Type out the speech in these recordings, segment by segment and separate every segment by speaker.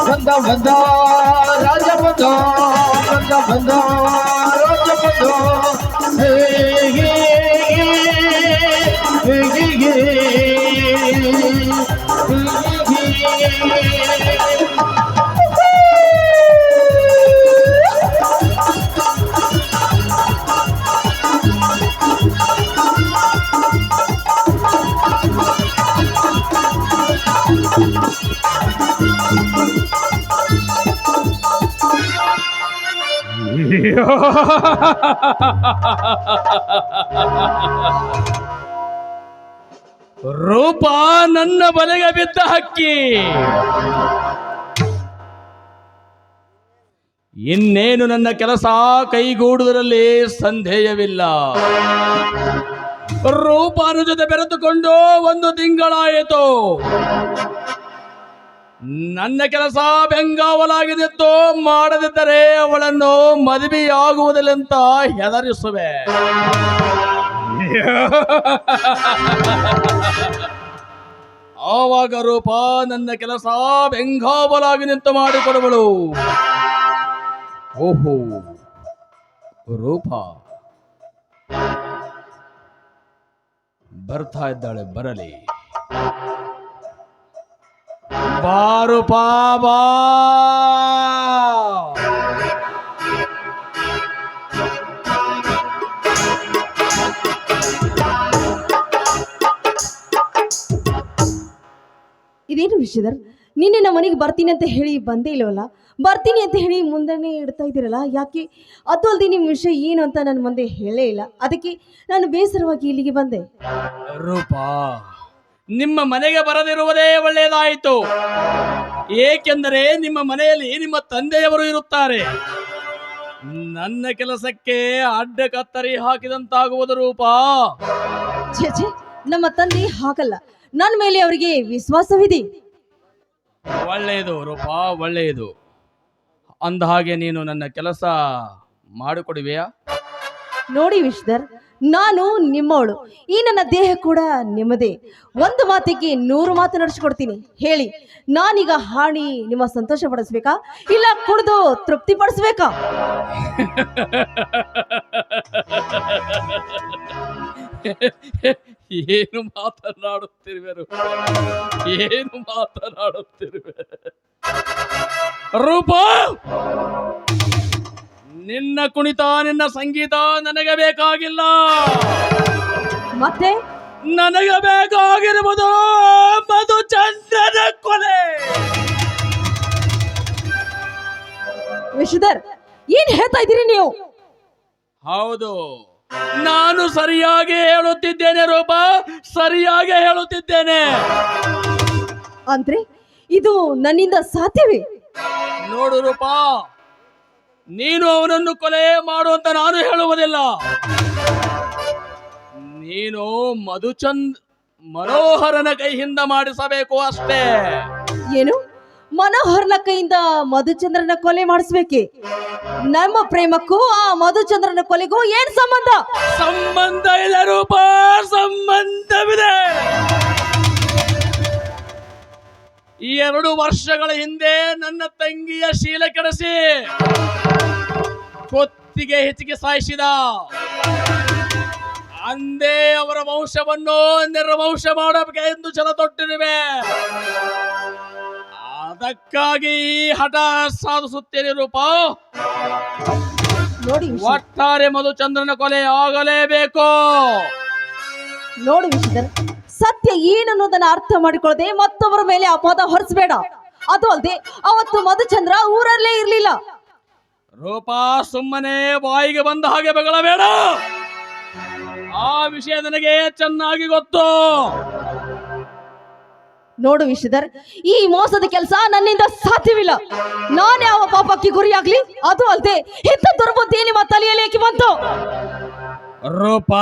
Speaker 1: ಬಂದ ಬಂದ ರಾಜ ಬಂದ ಬಂದ ಬಂದ ರಾಜ ಬಂದ ಹೇಗೆ ಹೇಗೆ
Speaker 2: ರೂಪ ನನ್ನ ಬಲೆಗೆ ಬಿದ್ದ ಹಕ್ಕಿ. ಇನ್ನೇನು ನನ್ನ ಕೆಲಸ ಕೈಗೂಡುವುದರಲ್ಲಿ ಸಂದೇಹವಿಲ್ಲ. ರೂಪನ ಜೊತೆ ಬೆರೆತುಕೊಂಡು 1 ತಿಂಗಳಾಯಿತು. ನನ್ನ ಕೆಲಸ ಬೆಂಗಾವಲಾಗಿದ್ದಿತ್ತು. ಮಾಡದಿದ್ದರೆ ಅವಳನ್ನು ಮದುವೆಯಾಗುವುದಿಲ್ಲಂತ ಹೆದರಿಸುವೆ. ಆವಾಗ ರೂಪ ನನ್ನ ಕೆಲಸ ಬೆಂಗಾವಲಾಗಿ ನಿಂತು ಮಾಡಿಕೊಡುವಳು. ಓಹೋ, ರೂಪ ಬರ್ತಾ ಇದ್ದಾಳೆ, ಬರಲಿ. ಬಾರುಪ ಬಾ.
Speaker 3: ಇದೇನು ವಿಷಯದರ್, ನಿನ್ನೆ ನಮ್ಮ ಮನೆಗೆ ಬರ್ತೀನಿ ಅಂತ ಹೇಳಿ ಬಂದೇ ಇಲ್ಲವಲ್ಲ? ಬರ್ತೀನಿ ಅಂತ ಹೇಳಿ ಮುಂದೆನೇ ಇಡ್ತಾ ಇದ್ದೀರಲ್ಲ, ಯಾಕೆ? ಅದು ಅಲ್ಲದೆ ನಿಮ್ಮ ವಿಷಯ ಏನು ಅಂತ ನನ್ನ ಮುಂದೆ ಹೇಳೇ ಇಲ್ಲ. ಅದಕ್ಕೆ ನಾನು ಬೇಸರವಾಗಿ ಇಲ್ಲಿಗೆ ಬಂದೆ.
Speaker 2: ರೂಪಾ, ನಿಮ್ಮ ಮನೆಗೆ ಬರದಿರುವುದೇ ಒಳ್ಳೆಯದಾಯಿತು. ಏಕೆಂದರೆ ನಿಮ್ಮ ಮನೆಯಲ್ಲಿ ನಿಮ್ಮ ತಂದೆಯವರು ಇರುತ್ತಾರೆ. ನನ್ನ ಕೆಲಸಕ್ಕೆ ಅಡ್ಡ ಕತ್ತರಿ ಹಾಕಿದಂತಾಗುವುದು. ರೂಪಾ,
Speaker 3: ಛೇ ಛೇ, ನಮ್ಮ ತಂದೆ ಹಾಗಲ್ಲ. ನನ್ನ ಮೇಲೆ ಅವರಿಗೆ ವಿಶ್ವಾಸವಿದೆ.
Speaker 2: ಒಳ್ಳೆಯದು ರೂಪಾ, ಒಳ್ಳೆಯದು. ಅಂದ ಹಾಗೆ ನೀನು ನನ್ನ ಕೆಲಸ ಮಾಡಿಕೊಡುವೆಯಾ?
Speaker 3: ನೋಡಿ ವಿಶ್ವಧರ್, ನಾನು ನಿಮ್ಮವಳು. ಈ ನನ್ನ ದೇಹ ಕೂಡ ನಿಮ್ಮದೇ. ಒಂದು ಮಾತಿಗೆ 100 ಮಾತು ನಡೆಸಿಕೊಡ್ತೀನಿ. ಹೇಳಿ, ನಾನೀಗ ಹಾಣಿ ನಿಮ್ಮ ಸಂತೋಷ ಪಡಿಸ್ಬೇಕಾ, ಇಲ್ಲ ಕುಡಿದು ತೃಪ್ತಿ ಪಡಿಸ್ಬೇಕಾ?
Speaker 2: ಏನು ಮಾತನಾಡುತ್ತಿರುವೆ, ಏನು ಮಾತನಾಡುತ್ತಿರುವೆ ರೂಪಾ? ನಿನ್ನ ಕುಣಿತ, ನಿನ್ನ ಸಂಗೀತ ನನಗೆ ಬೇಕಾಗಿಲ್ಲ.
Speaker 3: ಮತ್ತೆ
Speaker 2: ನನಗೆ ಬೇಕಾಗಿರುವುದು ಮಧುಚಂದ್ರನ ಕೊಲೆ.
Speaker 3: ವಿಶ್ವಧರ್, ಏನ್ ಹೇಳ್ತಾ ಇದ್ದೀರಿ ನೀವು?
Speaker 2: ಹೌದು, ನಾನು ಸರಿಯಾಗಿ ಹೇಳುತ್ತಿದ್ದೇನೆ ರೂಪ, ಸರಿಯಾಗಿ ಹೇಳುತ್ತಿದ್ದೇನೆ.
Speaker 3: ಅಂದ್ರೆ ಇದು ನನ್ನಿಂದ ಸಾಧ್ಯವೇ?
Speaker 2: ನೋಡು ರೂಪಾ, ನೀನು ಅವನನ್ನು ಕೊಲೆ ಮಾಡುವಂತ ನಾನು ಹೇಳುವುದಿಲ್ಲ. ನೀನು ಮನೋಹರನ ಕೈಯಿಂದ ಮಾಡಿಸಬೇಕು ಅಷ್ಟೇ.
Speaker 3: ಏನು? ಮನೋಹರನ ಕೈಯಿಂದ ಮಧುಚಂದ್ರನ ಕೊಲೆ ಮಾಡಿಸ್ಬೇಕೆ? ನಮ್ಮ ಪ್ರೇಮಕ್ಕೂ ಆ ಮಧುಚಂದ್ರನ ಕೊಲೆಗೂ ಏನ್ ಸಂಬಂಧ?
Speaker 2: ಸಂಬಂಧ ಇದೆ ರೂಪ, ಸಂಬಂಧವಿದೆ. 2 ವರ್ಷಗಳ ಹಿಂದೆ ನನ್ನ ತಂಗಿಯ ಶೀಲ ಕೆಡಿಸಿ ಕೊತ್ತಿಗೆ ಹೆಚ್ಚಿಗೆ ಸಾಯಿಸಿದ. ಅಂದೇ ಅವರ ವಂಶವನ್ನು ನಿರ್ವಂಶ ಮಾಡಬೇಕೆಂದು ಛಲ ತೊಟ್ಟಿರುವೆ. ಅದಕ್ಕಾಗಿ ಹಠ ಸಾಧಿಸುತ್ತೇನೆ ರೂಪ.
Speaker 3: ನೋಡಿ,
Speaker 2: ಒಟ್ಟಾರೆ ಮಧುಚಂದ್ರನ ಕೊಲೆ ಆಗಲೇಬೇಕು.
Speaker 3: ನೋಡಿ ವಿಶ್ವಧರ್, ಸತ್ಯ ಏನನ್ನೋದನ್ನ ಅರ್ಥ ಮಾಡಿಕೊಳ್ಳದೆ ಮತ್ತೊಬ್ಬರ ಮೇಲೆ ಅಪವಾದ ಹೊರಿಸಬೇಡ. ಅದು ಅಲ್ಲದೆ ಅವತ್ತು ಮಧುಚಂದ್ರ ಊರಲ್ಲೇ ಇರ್ಲಿಲ್ಲ.
Speaker 2: ರೂಪ, ಸುಮ್ಮನೆ ಬಾಯಿಗೆ ಬಂದ ಹಾಗೆ ಬಗಳಬೇಡ. ಆ ವಿಷಯ ನನಗೆ ಚೆನ್ನಾಗಿ ಗೊತ್ತು.
Speaker 3: ನೋಡು ವಿಶ್ವಧರ್, ಈ ಮೋಸದ ಕೆಲಸ ನನ್ನಿಂದ ಸಾಧ್ಯವಿಲ್ಲ. ನಾನು ಯಾವ ಪಾಪಕ್ಕೆ ಗುರಿಯಾಗ್ಲಿ? ಅದು ಅಲ್ಲದೆ ಇಂಥ ದುರ್ಬುದ್ಧಿ ನಿಮ್ಮ ತಲೆಯಲ್ಲಿ ಏಕೆ ಬಂತು?
Speaker 2: ರೂಪ,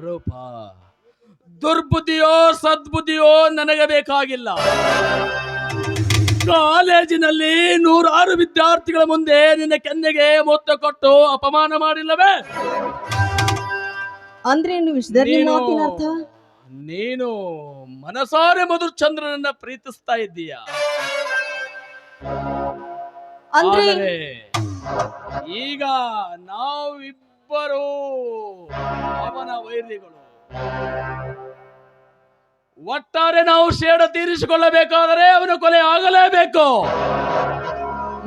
Speaker 2: ರೂಪ, ದುರ್ಬುದ್ಧಿಯೋ ಸದ್ಬುದ್ಧಿಯೋ ನನಗೆ ಬೇಕಾಗಿಲ್ಲ. ಕಾಲೇಜಿನಲ್ಲಿ ನೂರಾರು ವಿದ್ಯಾರ್ಥಿಗಳ ಮುಂದೆ ನಿನ್ನ ಕೆನ್ನೆಗೆ ಮೊತ್ತ ಕೊಟ್ಟು ಅಪಮಾನ ಮಾಡಿಲ್ಲವೇ?
Speaker 3: ಅಂದ್ರೆ ಏನು ವಿಶ್ವಧರ್ ನಿಮ್ಮ
Speaker 2: ನೀನು-
Speaker 3: ಮಾತಿನ ಅರ್ಥ?
Speaker 2: ನೀನು ಮನಸಾರೆ ಮಧುಚಂದ್ರನನ್ನ ಪ್ರೀತಿಸ್ತಾ ಇದ್ದೀಯ.
Speaker 3: ಅಂದ್ರೆ
Speaker 2: ಆದರೆ ಈಗ ನಾವಿಬ್ಬರು ಅವನ ವೈರಿಗಳು. ಒಟ್ಟಾರೆ ನಾವು ಸೇಡ ತೀರಿಸಿಕೊಳ್ಳಬೇಕಾದರೆ ಅವನ ಕೊಲೆ ಆಗಲೇಬೇಕು.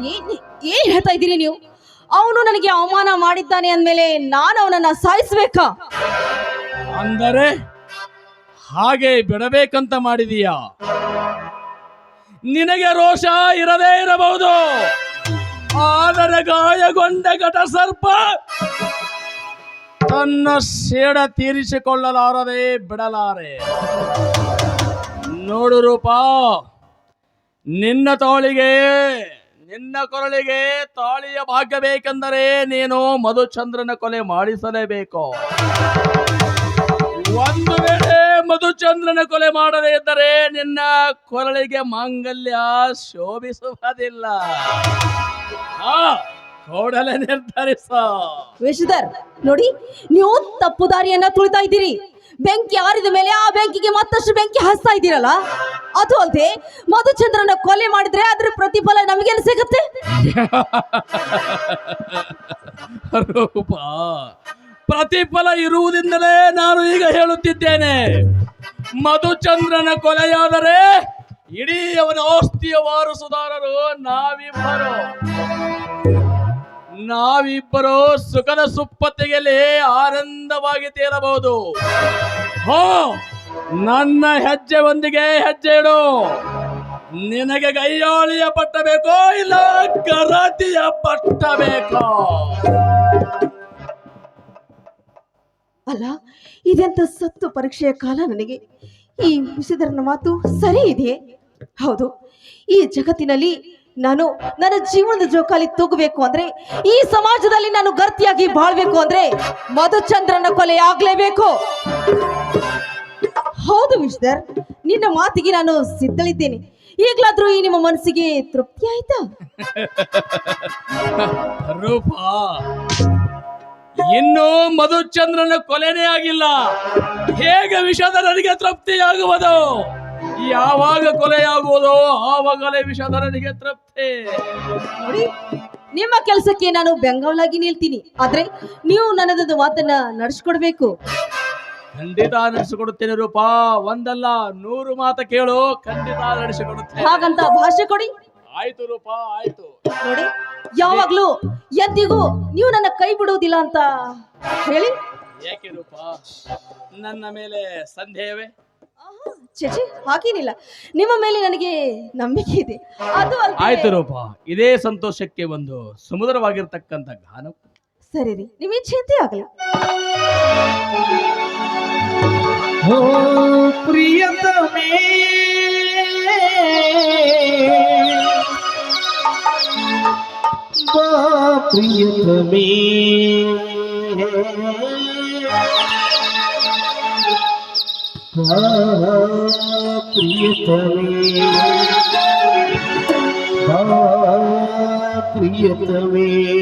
Speaker 3: ಏನ್ ಏನ್ ಹೇಳ್ತಾ ಇದ್ದೀರಿ ನೀವು? ಅವನು ನನಗೆ ಅವಮಾನ ಮಾಡಿದ್ದಾನೆ ಅಂದ್ಮೇಲೆ ನಾನು ಅವನನ್ನ ಸಾಯಿಸ್ಬೇಕಾ?
Speaker 2: ಅಂದರೆ ಹಾಗೆ ಬಿಡಬೇಕಂತ ಮಾಡಿದೀಯ. ನಿನಗೆ ರೋಷ ಇರದೇ ಇರಬಹುದು, ಆದರೆ ಗಾಯಗೊಂಡ ಘಟ ಸರ್ಪ ತನ್ನ ಸೇಡ ತೀರಿಸಿಕೊಳ್ಳಲಾರದೆ ಬಿಡಲಾರೆ. ನೋಡು ರೂಪ, ನಿನ್ನ ಕೊರಳಿಗೆ ತಾಳಿಯ ಭಾಗ್ಯ ಬೇಕೆಂದರೆ ನೀನು ಮಧುಚಂದ್ರನ ಕೊಲೆ ಮಾಡಿಸಲೇಬೇಕು. ಒಂದು ವೇಳೆ ಮಧುಚಂದ್ರನ ಕೊಲೆ ಮಾಡದೇ ಇದ್ದರೆ ನಿನ್ನ ಕೊರಳಿಗೆ ಮಾಂಗಲ್ಯ ಶೋಭಿಸುವುದಿಲ್ಲ. ಕೂಡಲೇ ನಿರ್ಧರಿಸ.
Speaker 3: ವಿಶ್ವಧರ್ ನೋಡಿ, ನೀವು ತಪ್ಪು ದಾರಿಯನ್ನ ತುಳಿತಾ ಇದ್ದೀರಿ. ಬೆಂಕಿ ಆರಿದ ಮೇಲೆ ಆ ಬೆಂಕಿಗೆ ಮತ್ತಷ್ಟು ಬೆಂಕಿ ಹಚ್ತಾ ಇದ್ದೀರಲ್ಲ. ಅದು ಅಲ್ಲದೆ ಮಧುಚಂದ್ರನ ಕೊಲೆ ಮಾಡಿದ್ರೆ ಅದ್ರ ಪ್ರತಿಫಲ ನಮಗೇನು ಸಿಗುತ್ತೆ?
Speaker 2: ರೂಪ, ಪ್ರತಿಫಲ ಇರುವುದರಿಂದಲೇ ನಾನು ಈಗ ಹೇಳುತ್ತಿದ್ದೇನೆ. ಮಧುಚಂದ್ರನ ಕೊಲೆಯಾದರೆ ಇಡೀ ಅವನ ಆಸ್ತಿಯ ವಾರಸುದಾರರು ನಾವಿಬ್ಬರು ಸುಖದ ಸುಪ್ಪತ್ತಿಗೆಯಲ್ಲಿ ಆನಂದವಾಗಿ ತೇರಬಹುದು. ನನ್ನ ಹೆಜ್ಜೆ ಒಂದಿಗೆ ಹೆಜ್ಜೆ ಇಡು. ನಿನಗೆ ಗೈಯಾಳಿಯ ಪಟ್ಟ ಬೇಕೋ ಇಲ್ಲ ಗರತಿಯ ಪಟ್ಟ ಬೇಕೋ?
Speaker 3: ಅಲ್ಲ, ಇದೆಂತ ಸತ್ತು ಪರೀಕ್ಷೆಯ ಕಾಲ. ನನಗೆ ಈ ವಿಷಧರನ ಮಾತು ಸರಿ ಇದೆಯೇ? ಹೌದು, ಈ ಜಗತ್ತಿನಲ್ಲಿ ನಾನು ನನ್ನ ಜೀವನದ ಜೋಕಾಲಿ ತೂಗಬೇಕು ಅಂದ್ರೆ, ಈ ಸಮಾಜದಲ್ಲಿ ನಾನು ಗರ್ತಿಯಾಗಿ ಬಾಳ್ಬೇಕು ಅಂದ್ರೆ ಮಧುಚಂದ್ರನ ಕೊಲೆ ಆಗ್ಲೇಬೇಕು. ಹೌದು ವಿಶ್ವಧರ್, ನಿನ್ನ ಮಾತಿಗೆ ನಾನು ಸಿದ್ಧಳಿದ್ದೇನೆ. ಈಗಲಾದ್ರೂ ಈ ನಿಮ್ಮ ಮನಸ್ಸಿಗೆ ತೃಪ್ತಿ ಆಯ್ತಾ?
Speaker 2: ರೂಪ, ಇನ್ನು ಮಧುಚಂದ್ರನ ಕೊಲೆನೇ ಆಗಿಲ್ಲ. ಹೇಗೆ ವಿಷಧರನಿಗೆ ತೃಪ್ತಿಯಾಗುವುದು? ಯಾವಾಗ ಕೊಲೆಯಾಗುವುದೋ ಆವಾಗಲೇ ವಿಷಧರನಿಗೆ ತೃಪ್ತಿ.
Speaker 3: ನೋಡಿ, ನಿಮ್ಮ ಕೆಲಸಕ್ಕೆ ನಾನು ಬೆಂಗಾವಲಾಗಿ ನಿಲ್ತೀನಿ, ಆದ್ರೆ ನೀವು ನನ್ನದೊಂದು ಮಾತನ್ನ ನಡೆಸ್ಕೊಡ್ಬೇಕು.
Speaker 2: ಖಂಡಿತ ನಡೆಸಿಕೊಡುತ್ತೇನೆ ರೂಪ. ಒಂದಲ್ಲ 100 ಮಾತು ಕೇಳು, ಖಂಡಿತ ನಡೆಸಿಕೊಡುತ್ತೇನೆ.
Speaker 3: ಹಾಗಂತ ಭಾಷೆ ಕೊಡಿ.
Speaker 2: ಆಯ್ತು ರೂಪ, ಆಯ್ತು.
Speaker 3: ನೋಡಿ, ಯಾವಾಗ್ಲೂ ಎಂದಿಗೂ ನೀವು ನನ್ನ ಕೈ ಬಿಡುವುದಿಲ್ಲ ಅಂತ ಹೇಳಿ.
Speaker 2: ಏಕೆ ರೂಪ, ನನ್ನ ಮೇಲೆ ಸಂದೇಹವೇ?
Speaker 3: ಚೇಚೆ, ಹಾಗೇನಿಲ್ಲ. ನಿಮ್ಮ ಮೇಲೆ ನನಗೆ ನಂಬಿಕೆ ಇದೆ. ಅದು ಅಲ್ದೆ-
Speaker 2: ಆಯ್ತು ರೂಪ, ಇದೇ ಸಂತೋಷಕ್ಕೆ ಒಂದು ಸುಮಧುರವಾಗಿರ್ತಕ್ಕಂಥ ಗಾನ.
Speaker 3: ಸರಿ ರೀ, ನಿಮಗೆ ಚಿಂತೆ ಆಗಲ್ಲ.
Speaker 1: ಓ ಪ್ರಿಯತಮೇ, ಬಾ ಪ್ರಿಯತಮೇ, ಬಾ ಪ್ರಿಯತಮೇ, ಬಾ ಪ್ರಿಯತಮೇ.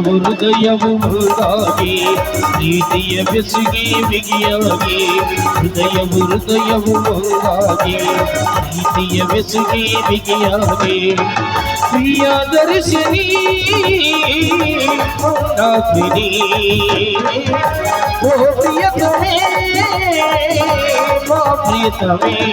Speaker 1: ಹೃದಯವು ಮುಂದಾಗಿ ಪ್ರೀತಿಯ ಬೆಸುಗೆ ಬಿಗಿಯಾಗಿ, ಹೃದಯವು ಮುಂದಾಗಿ ಪ್ರೀತಿಯ ಬೆಸುಗೆ ಬಿಗಿಯಾಗಿ, ಪ್ರಿಯದರ್ಶಿನಿ ಮೌನಾಗ್ನಿ, ಓ ಪ್ರಿಯತಮೇ, ಓ ಪ್ರಿಯತಮೇ.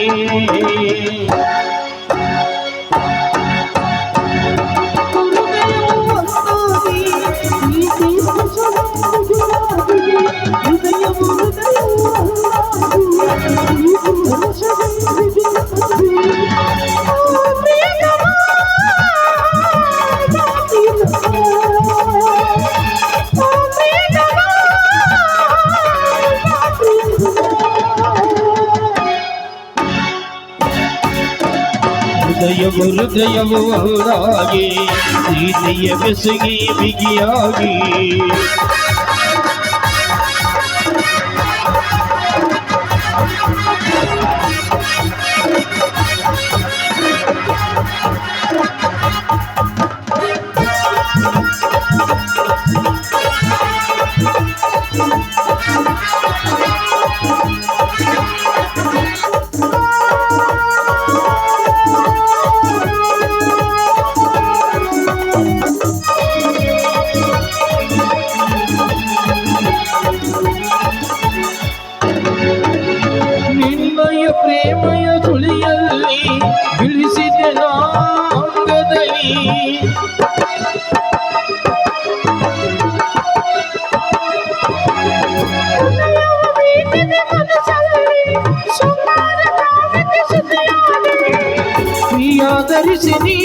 Speaker 1: ಹೃದಯವು ಒಂದಾಗಿ ಪ್ರೀತಿಯ ಬೆಸುಗೆ ಬಿಗಿಯಾಗಿ ನಿನ್ನಯ ಪ್ರೇಮಯ ಸುಳಿಯಲ್ಲಿ ಇಳಿಸಿದೆ ನಾಂಗದಲ್ಲಿ ಪ್ರಿಯಾದರಿಸಿ ನೀ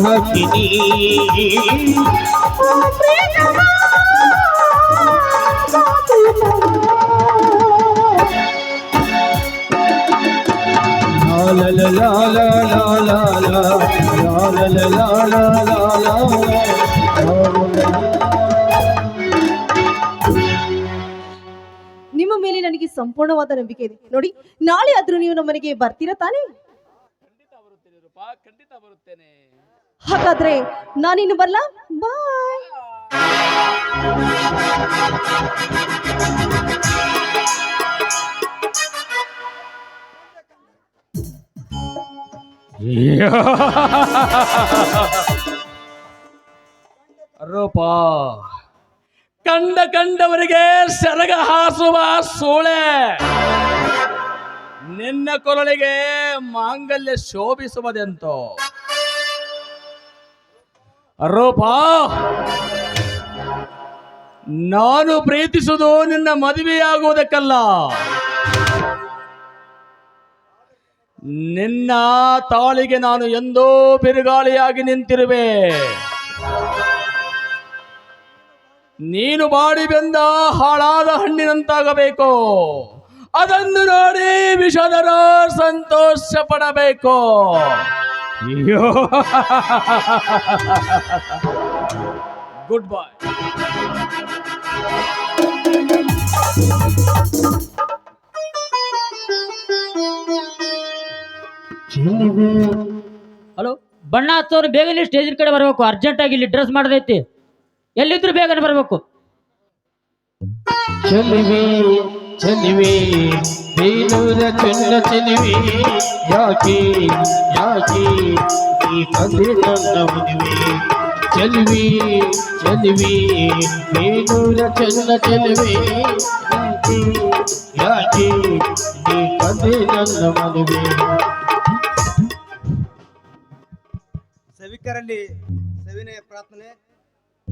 Speaker 1: ಹಾಕಿನಿ la la la la la la la la la la la la la.
Speaker 3: ನಿಮ್ಮ ಮೇಲೆ ನನಗೆ ಸಂಪೂರ್ಣವಾದ ನಂಬಿಕೆ ಇದೆ. ನೋಡಿ, ನಾಳೆ ಆದ್ರೂ ನೀವು ನಮ್ಮ ಮನೆಗೆ ಬರ್ತೀರಾ ತಾನೇ?
Speaker 2: ಖಂಡಿತ ಬರುತ್ತೇನೆ.
Speaker 3: ಹಾಗಾದ್ರೆ ನಾನಿನ್ನು ಬರ್ಲಾ? ಬಾಯ್.
Speaker 2: ರೂಪ ಕಂಡವರಿಗೆ ಸೆರಗ ಹಾಸುವ ಸೋಳೆ, ನಿನ್ನ ಕೊರಳಿಗೆ ಮಾಂಗಲ್ಯ ಶೋಭಿಸುವುದೆಂತೋ. ರೂಪ, ನಾನು ಪ್ರೀತಿಸುವುದು ನಿನ್ನ ಮದುವೆಯಾಗುವುದಕ್ಕಲ್ಲ, ನಿನ್ನ ತಾಳಿಗೆ ನಾನು ಎಂದೋ ಬಿರುಗಾಳಿಯಾಗಿ ನಿಂತಿರುವೆ. ನೀನು ಬಾಡಿ ಬೆಂದ ಹಾಳಾದ ಹಣ್ಣಿನಂತಾಗಬೇಕು. ಅದನ್ನು ನೋಡಿ ವಿಷದರು ಸಂತೋಷ ಪಡಬೇಕು. ಅಯ್ಯೋ, ಗುಡ್ ಬಾಯ್.
Speaker 4: ಹಲೋ, ಬಣ್ಣ ಹಚ್ಚೋರು ಬೇಗನೆ ಸ್ಟೇಜಿನ ಕಡೆ ಬರಬೇಕು. ಅರ್ಜೆಂಟ್ ಆಗಿ ಇಲ್ಲಿ ಡ್ರೆಸ್ ಮಾಡದೈತಿ. ಎಲ್ಲಿದ್ರು ಬೇಗನೆ ಬರಬೇಕು.
Speaker 1: ಚಲಿವೆ ಚಲಿವೆ ಬೇಲೂರ ಚೆನ್ನ ಚೆಲಿವೆ, ಯಾಕೆ ಯಾಕೆ ಈ ಕಥೆ ನನ್ನ ಮದುವೆ. ಚಲಿವೆ ಚಲಿವೆ ಬೇಲೂರ ಚೆನ್ನ ಚೆಲಿವೆ, ಯಾಕೆ ಈ ಕಥೆ ನನ್ನ ಮದುವೆ.
Speaker 5: ಸಭಿಕರಲ್ಲಿ ಸವಿನಯ ಪ್ರಾರ್ಥನೆ.